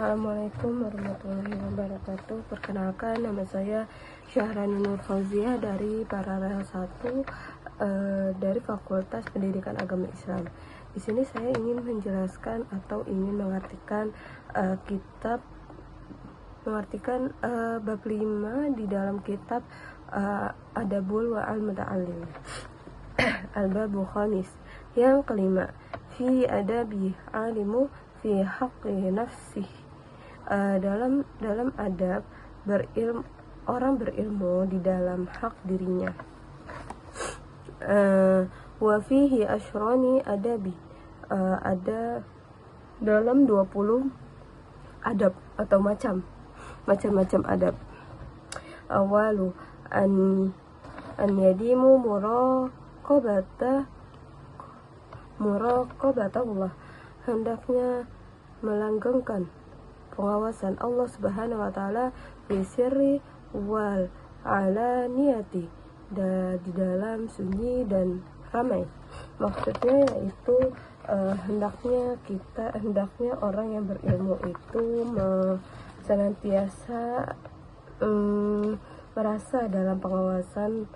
Assalamualaikum warahmatullahi wabarakatuh. Perkenalkan, nama saya Syahrani Nur Fauziah dari Paralel 1 dari Fakultas Pendidikan Agama Islam. Di sini saya ingin menjelaskan atau ingin mengartikan bab 5 di dalam kitab Adabul Wa'al Muta'allim. Al-Babu Khamis, yang kelima, fi adabi alimu fi haqqi nafsih, dalam adab orang berilmu di dalam hak dirinya. Wa fihi asyroni adabi, ada dalam 20 adab atau macam-macam adab. Awalu an yadimu muraqabatullah, hendaknya melanggengkan pengawasan Allah Subhanahu wa taala fi sirri wal alaniyati, di dalam sunyi dan ramai. Maksudnya yaitu hendaknya orang yang berilmu itu senantiasa merasa dalam pengawasan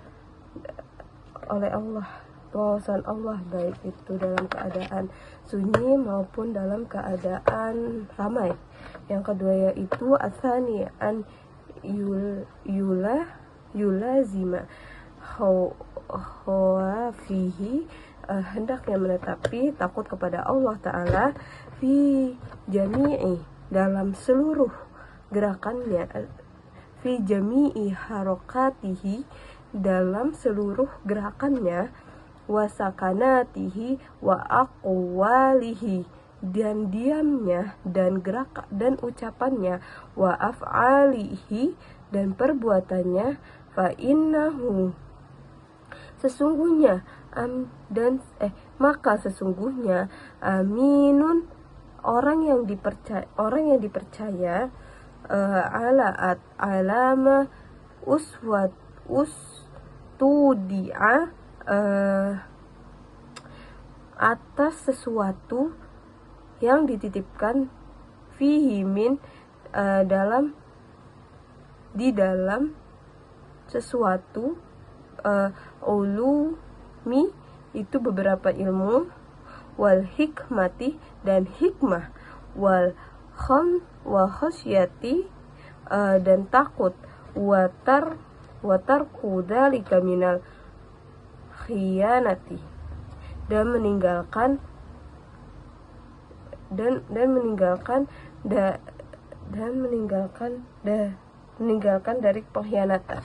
Allah, baik itu dalam keadaan sunyi maupun dalam keadaan ramai. Yang kedua yaitu atsani an yulazima fihi, hendaknya menetapi takut kepada Allah Ta'ala fi jami'i, dalam seluruh gerakannya, fi jami'i harokatihi, dalam seluruh gerakannya, wa sakanatihi wa aqwalihi, dan diamnya dan ucapannya, wa af'alihi, dan perbuatannya, fa innahu, maka sesungguhnya aminun, orang yang dipercaya alama ustudi'a, atas sesuatu yang dititipkan fihi min, di dalam sesuatu, ulumi, itu beberapa ilmu, wal hikmati, dan hikmah, wal khasyati, dan takut, watar kudzalika minal khiyanati, dan meninggalkan dari pengkhianatan.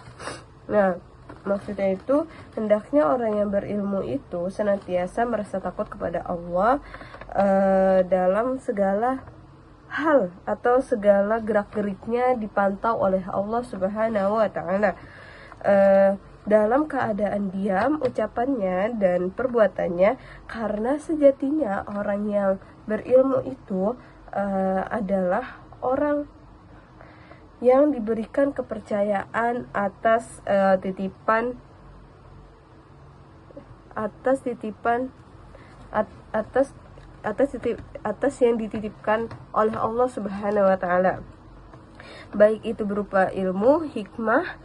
Nah, maksudnya itu hendaknya orang yang berilmu itu senantiasa merasa takut kepada Allah dalam segala hal atau segala gerak-geriknya dipantau oleh Allah Subhanahu wa taala, dalam keadaan diam ucapannya dan perbuatannya, karena sejatinya orang yang berilmu itu adalah orang yang diberikan kepercayaan atas yang dititipkan oleh Allah Subhanahu wa taala, baik itu berupa ilmu, hikmah,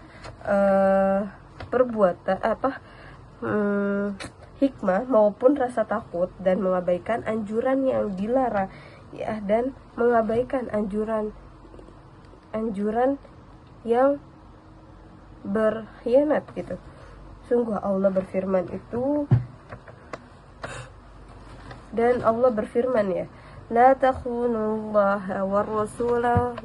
hikmah maupun rasa takut, dan mengabaikan anjuran yang dilarang, ya, dan mengabaikan anjuran yang berkhianat gitu. Sungguh Allah berfirman itu, dan Allah berfirman, ya, la takhunullaha war rasula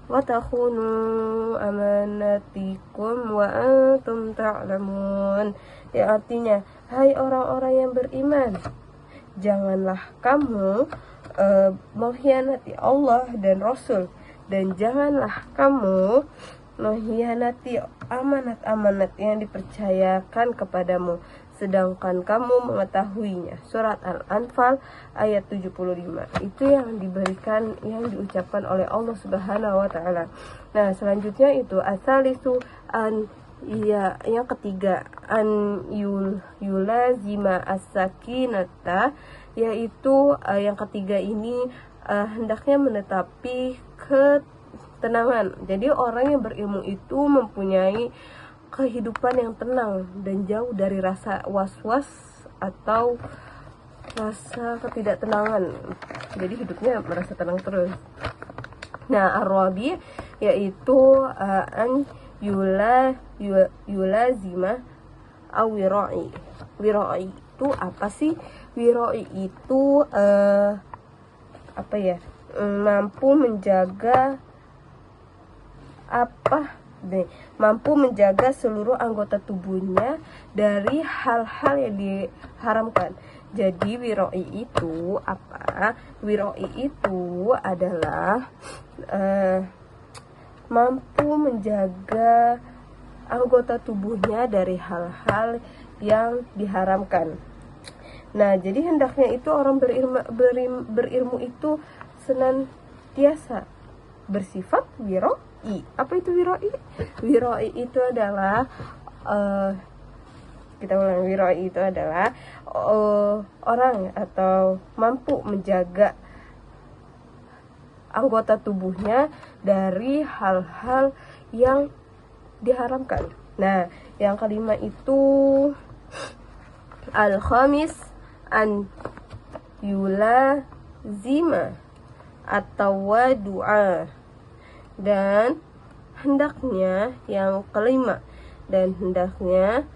wa takhunu amanatikum wa antum ta'lamun. Ya, artinya, hai orang-orang yang beriman, janganlah kamu mengkhianati Allah dan Rasul, dan janganlah kamu mengkhianati amanat-amanat yang dipercayakan kepadamu, sedangkan kamu mengetahuinya. Surat Al-Anfal ayat 75. Itu yang diucapkan oleh Allah Subhanahu wa taala. Nah, selanjutnya itu asalisu yang ketiga, an yulazima as-sakinata, yaitu yang ketiga ini hendaknya menetapi ketenangan. Jadi orang yang berilmu itu mempunyai kehidupan yang tenang dan jauh dari rasa was-was atau rasa ketidaktenangan. Jadi hidupnya merasa tenang terus. Nah, ar-rabi yaitu an yulazima aw wira'i. Wira'i itu apa sih? Wira'i itu apa ya? Mampu menjaga mampu menjaga seluruh anggota tubuhnya dari hal-hal yang diharamkan. Jadi wira'i itu apa? Wira'i itu adalah mampu menjaga anggota tubuhnya dari hal-hal yang diharamkan. Nah, jadi hendaknya itu orang berilmu itu senantiasa bersifat wira'i. Apa itu wira'i? Wira'i itu adalah kita ulang, wira'i itu adalah orang atau mampu menjaga anggota tubuhnya dari hal-hal yang diharamkan. Nah, yang kelima itu al-khamis an yulazima atau wadu'a. Dan hendaknya yang kelima, dan hendaknya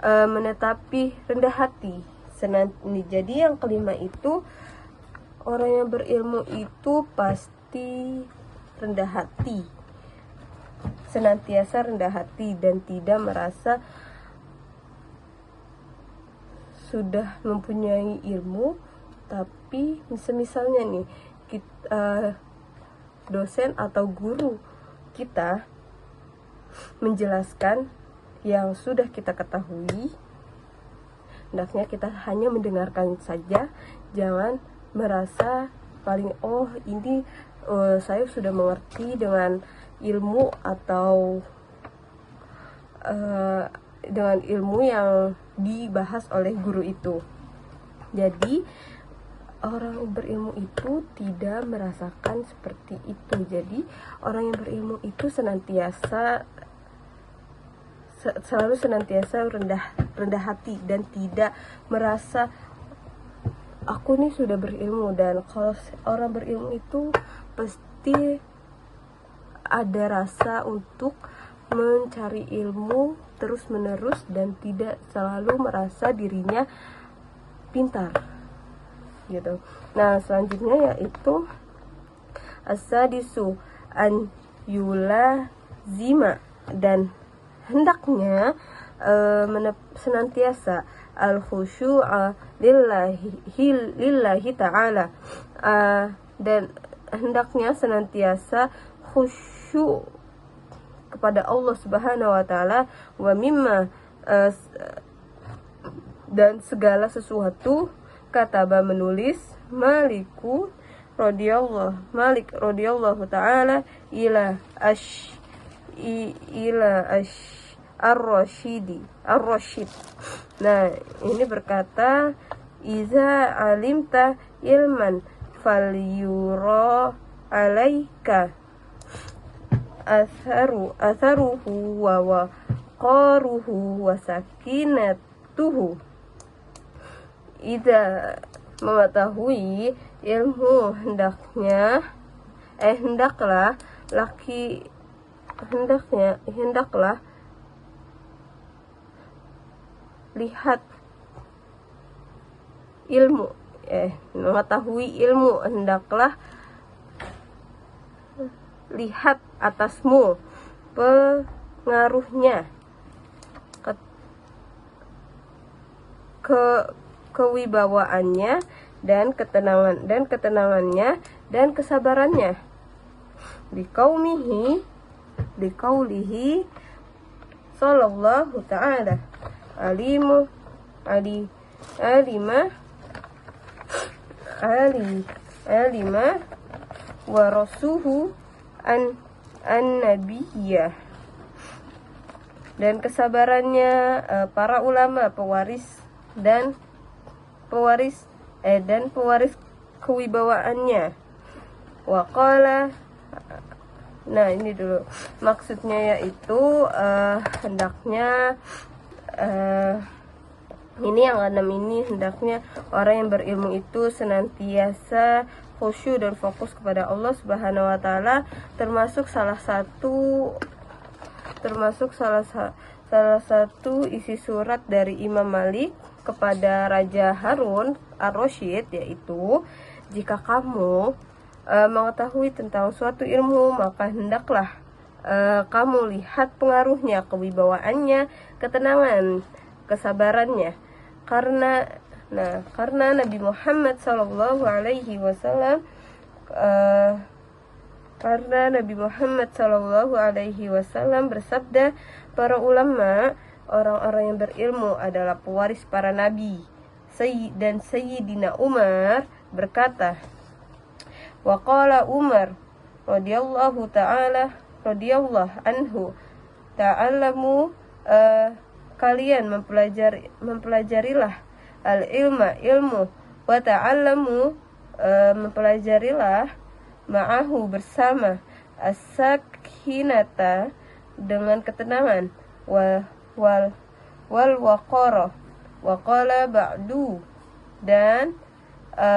menetapi rendah hati. Jadi yang kelima itu, orang yang berilmu itu pasti rendah hati, senantiasa rendah hati dan tidak merasa sudah mempunyai ilmu. Tapi misalnya nih kita, dosen atau guru kita menjelaskan yang sudah kita ketahui, hendaknya kita hanya mendengarkan saja, jangan merasa paling ini saya sudah mengerti dengan ilmu atau dengan ilmu yang dibahas oleh guru itu. Jadi orang berilmu itu tidak merasakan seperti itu. Jadi orang yang berilmu itu selalu senantiasa rendah hati dan tidak merasa aku nih sudah berilmu. Dan kalau orang berilmu itu pasti ada rasa untuk mencari ilmu terus menerus dan tidak selalu merasa dirinya pintar gitu. Nah, selanjutnya yaitu as-sadisu an yulazima, dan hendaknya senantiasa al-khusyu'a lillahi ta'ala, dan hendaknya senantiasa khusyuk kepada Allah Subhanahu wa taala, wa mimma dan segala sesuatu kataba menulis Malik radhiyallahu taala ila ar-rasyid. Nah, ini berkata iza alimta ilman falyura alaika atharuhu wa waqaruhu wa sakinatuhu. Iza mengetahui ilmu, hendaklah lihat ilmu, mengetahui ilmu, hendaklah lihat atasmu pengaruhnya, kewibawaannya dan ketenangannya dan kesabarannya. Liqaulihi sallallahu ta'ala alima wa rasuhu an nabiyya, dan kesabarannya para ulama pewaris kewibawaannya. Waqala, nah ini dulu maksudnya, yaitu hendaknya ini yang keenam ini, hendaknya orang yang berilmu itu senantiasa khusyuk dan fokus kepada Allah Subhanahu wa taala, termasuk salah satu isi surat dari Imam Malik kepada Raja Harun Ar-Rasyid, yaitu jika kamu mengetahui tentang suatu ilmu, maka hendaklah kamu lihat pengaruhnya, kewibawaannya, ketenangan, kesabarannya. Karena Nabi Muhammad Sallallahu Alaihi Wasallam bersabda, para ulama, orang-orang yang berilmu adalah pewaris para nabi. Dan Sayyidina Umar berkata, waqala Umar radhiyallahu anhu, ta'allamu, kalian mempelajarilah ilmu, wa ta'allamu, mempelajarilah, ma'ahu bersama, as-sakinata dengan ketenangan, wal waqara. Waqala ba'du, dan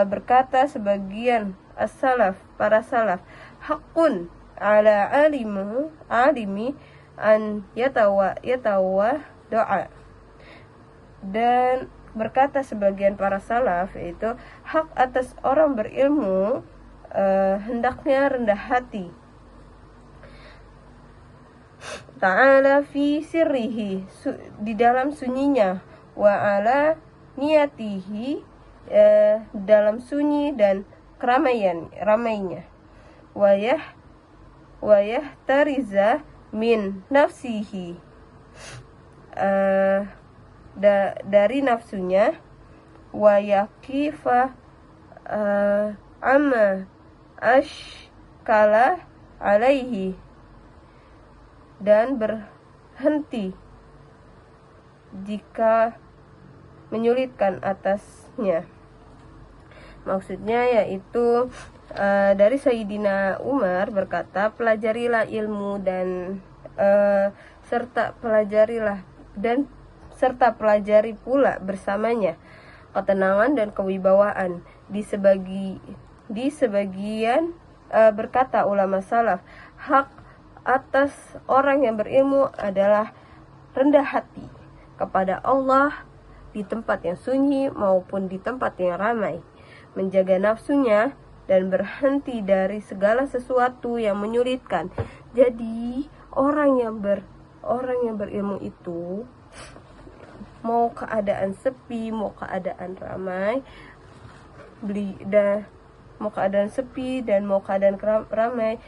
berkata sebagian as-salaf, para salaf, haqqun ala alimi an yatawa doa. Dan berkata sebagian para salaf, yaitu hak atas orang berilmu hendaknya rendah hati. Ta'ala fi sirrihi, di dalam sunyinya, wa ala niyatihi, dalam sunyi dan ramainya, wayah tariza min nafsihi, dari nafsunya, wayakifa amma ashkala alaihi, dan berhenti jika menyulitkan atasnya. Maksudnya yaitu dari Sayyidina Umar berkata, pelajarilah ilmu dan serta pelajari pula bersamanya ketenangan dan kewibawaan. Di sebagian berkata ulama salaf, hak atas orang yang berilmu adalah rendah hati kepada Allah di tempat yang sunyi maupun di tempat yang ramai, menjaga nafsunya dan berhenti dari segala sesuatu yang menyulitkan. Jadi orang yang berilmu itu, mau keadaan sepi, mau keadaan ramai, mau keadaan sepi dan mau keadaan ramai,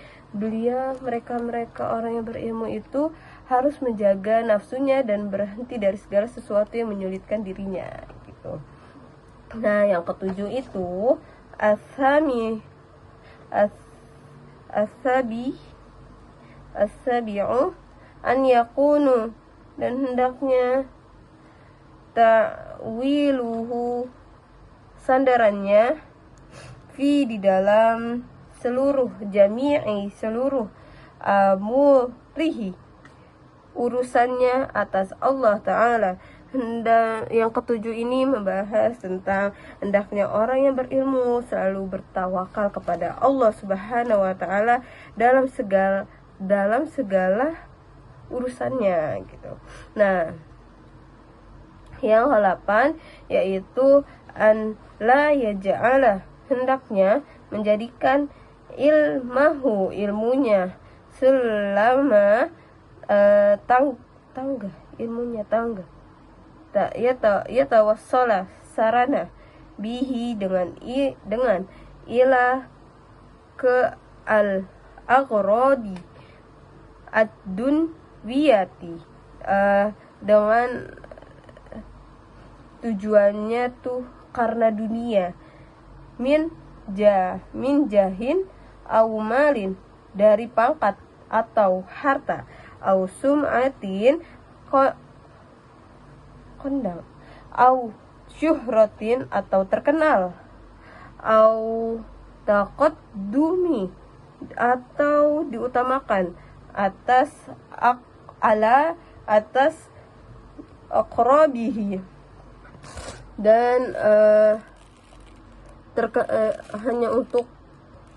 mereka orang yang berilmu itu harus menjaga nafsunya dan berhenti dari segala sesuatu yang menyulitkan dirinya, gitu. Nah, yang ketujuh itu as-sabi'u an yakunu, dan hendaknya ta'wiluhu, sandarannya, di dalam seluruh amurihi, urusannya atas Allah Ta'ala. Yang ketujuh ini membahas tentang hendaknya orang yang berilmu selalu bertawakal kepada Allah Subhanahu wa Ta'ala dalam segala urusannya, gitu. Nah, yang ke-8 yaitu an la yaj'ala, hendaknya menjadikan ilmunya selama tangga yatawassala, sarana bihi, dengan ila ke al-aghradi ad-dunwiyati, dengan tujuannya tuh karena dunia, min jahin au malin, dari pangkat atau harta, au sum'atin, kondang, au syuhratin, atau terkenal, au taqaddumi, atau diutamakan atas aqrabihi, dan hanya untuk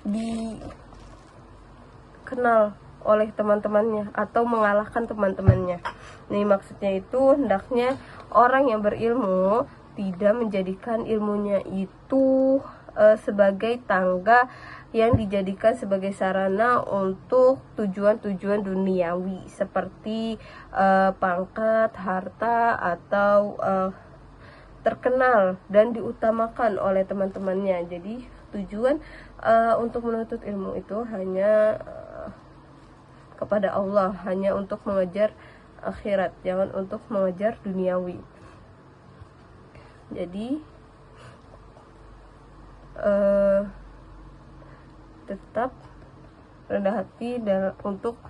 dikenal oleh teman-temannya atau mengalahkan teman-temannya. Nih maksudnya itu hendaknya orang yang berilmu tidak menjadikan ilmunya itu sebagai tangga yang dijadikan sebagai sarana untuk tujuan-tujuan duniawi seperti pangkat, harta, atau terkenal dan diutamakan oleh teman-temannya. Jadi tujuan untuk menuntut ilmu itu hanya kepada Allah, hanya untuk mengejar akhirat, jangan untuk mengejar duniawi. Jadi tetap rendah hati untuk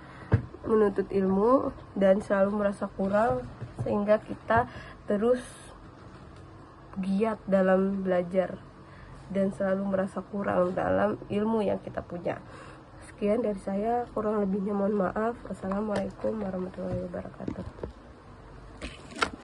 menuntut ilmu dan selalu merasa kurang, sehingga kita terus giat dalam belajar dan selalu merasa kurang dalam ilmu yang kita punya. Sekian dari saya, kurang lebihnya mohon maaf. Wassalamualaikum warahmatullahi wabarakatuh.